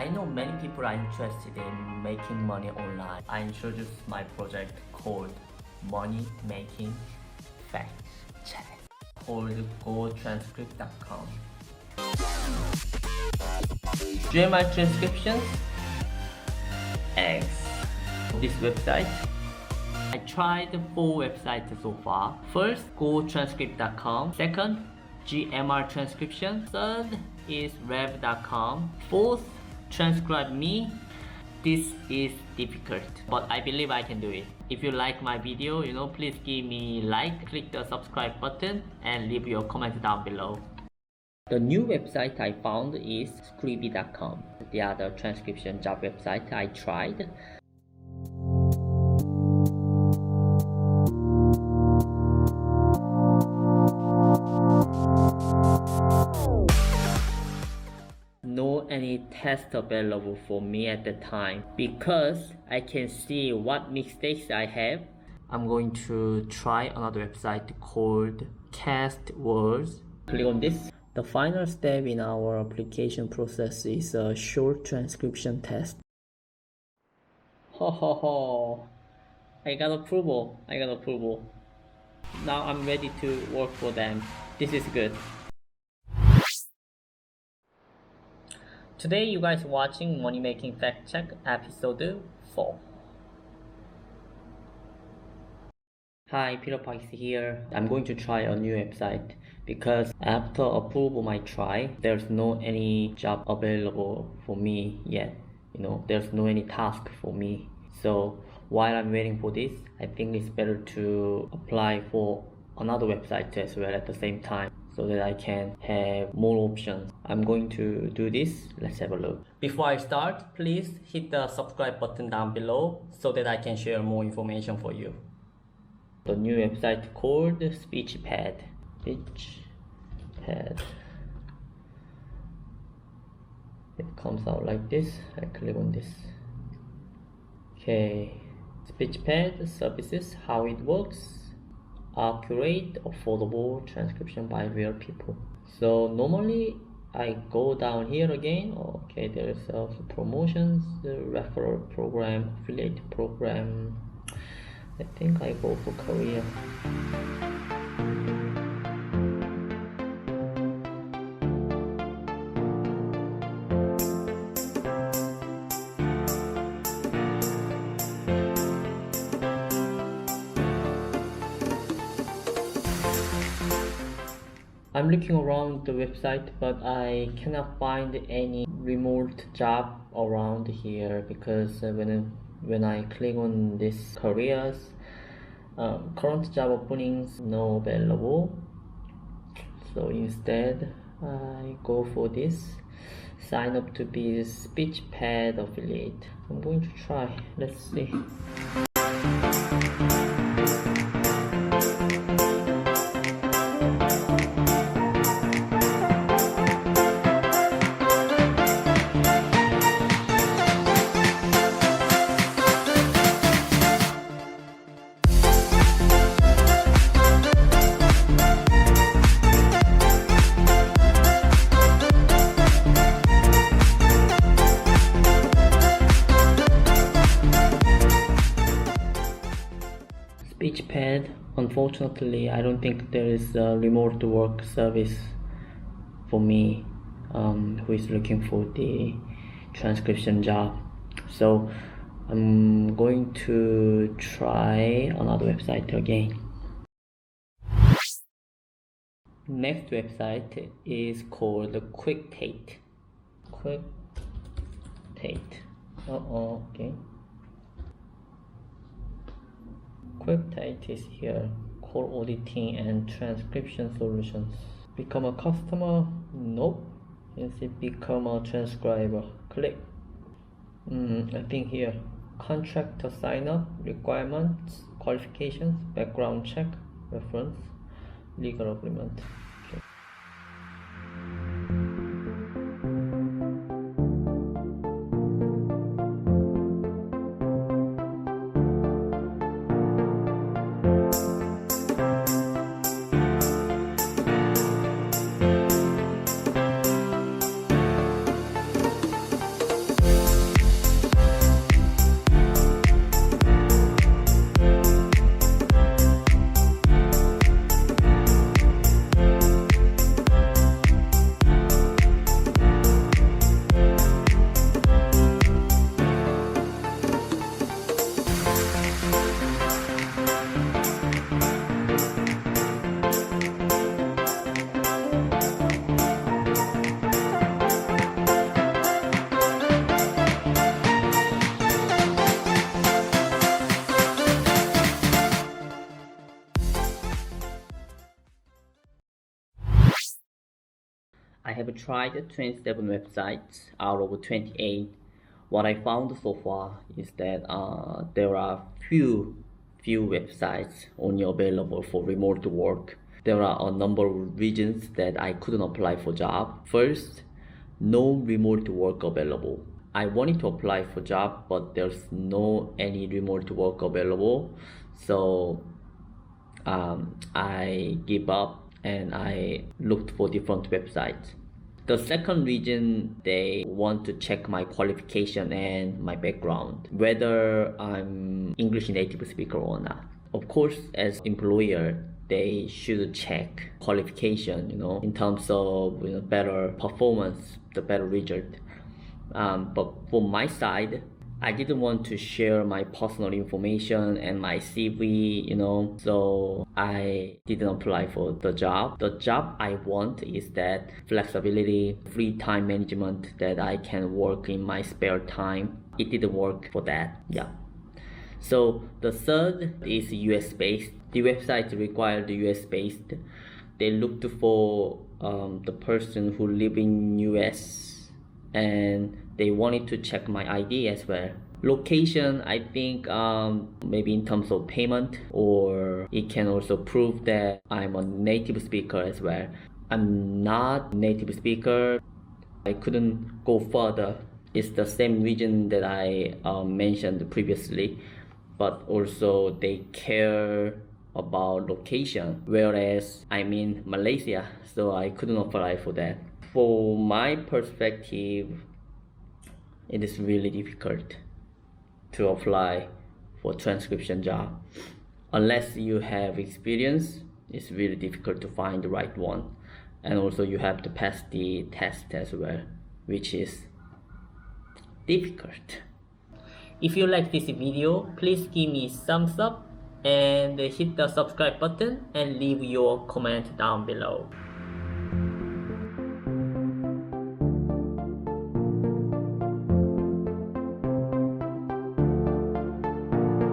I know many people are interested in making money online. I introduced my project called Money Making Fact Check called GoTranscript.com. Join my transcriptions. X. This website. I tried 4 websites so far. First, GoTranscript.com. Second, GMR Transcription. Third is Rev.com. Fourth, Transcribe Me. This is difficult, but I believe I can do it. If you like my video, please give me like, click the subscribe button, and leave your comment down below. The new website I found is Scribby.com. The other transcription job website I tried. No any test available for me at the time because I can see what mistakes I have. I'm going to try another website called Cast Words. Click on this. The final step in our application process is a short transcription test. I got approval. Now I'm ready to work for them. This is good. Today you guys watching Money Making Fact Check episode 4. Hi, Peter Parks here. I'm going to try a new website because after approval my try, there's no any job available for me yet. There's no any task for me. So while I'm waiting for this, I think it's better to apply for another website as well at the same time, so that I can have more options. I'm going to do this. Let's have a look. Before I start, please hit the subscribe button down below so that I can share more information for you. The new website called Speechpad. Speechpad. It comes out like this. I click on this. Okay. Speechpad services, how it works. Accurate, affordable transcription by real people. So normally I go down here again. Okay, there's also promotions, the referral program, affiliate program. I think I go for Korea. I'm looking around the website, but I cannot find any remote job around here because when I click on this careers, current job openings no available. So instead, I go for this. Sign up to be a Speechpad affiliate. I'm going to try. Let's see. Speechpad, unfortunately, I don't think there is a remote work service for me who is looking for the transcription job. So I'm going to try another website again. Next website is called Quicktate. Okay. Quicktate is here. Call auditing and transcription solutions. Become a customer? Nope. Is it become a transcriber? Click. I think here. Contractor sign up, requirements, qualifications, background check, reference, legal agreement. Okay. have tried 27 websites out of 28. What I found so far is that there are few websites only available for remote work. There are a number of reasons that I couldn't apply for job. First, no remote work available. I wanted to apply for job, but there's no any remote work available. So I give up and I looked for different websites. The second reason, they want to check my qualification and my background, whether I'm English native speaker or not. Of course, as employer, they should check qualification, in terms of better performance, the better result. But for my side, I didn't want to share my personal information and my CV, so I didn't apply for the job. The job I want is that flexibility, free time management, that I can work in my spare time. It didn't work for that, yeah. So the third is US based. The website required US based. They looked for the person who live in US, and they wanted to check my ID as well. Location, I think maybe in terms of payment, or it can also prove that I'm a native speaker as well. I'm not native speaker. I couldn't go further. It's the same reason that I mentioned previously, but also they care about location, whereas I'm in Malaysia, so I couldn't apply for that. For my perspective, it is really difficult to apply for transcription job. Unless you have experience, it's really difficult to find the right one. And also you have to pass the test as well, which is difficult. If you like this video, please give me thumbs up and hit the subscribe button and leave your comment down below.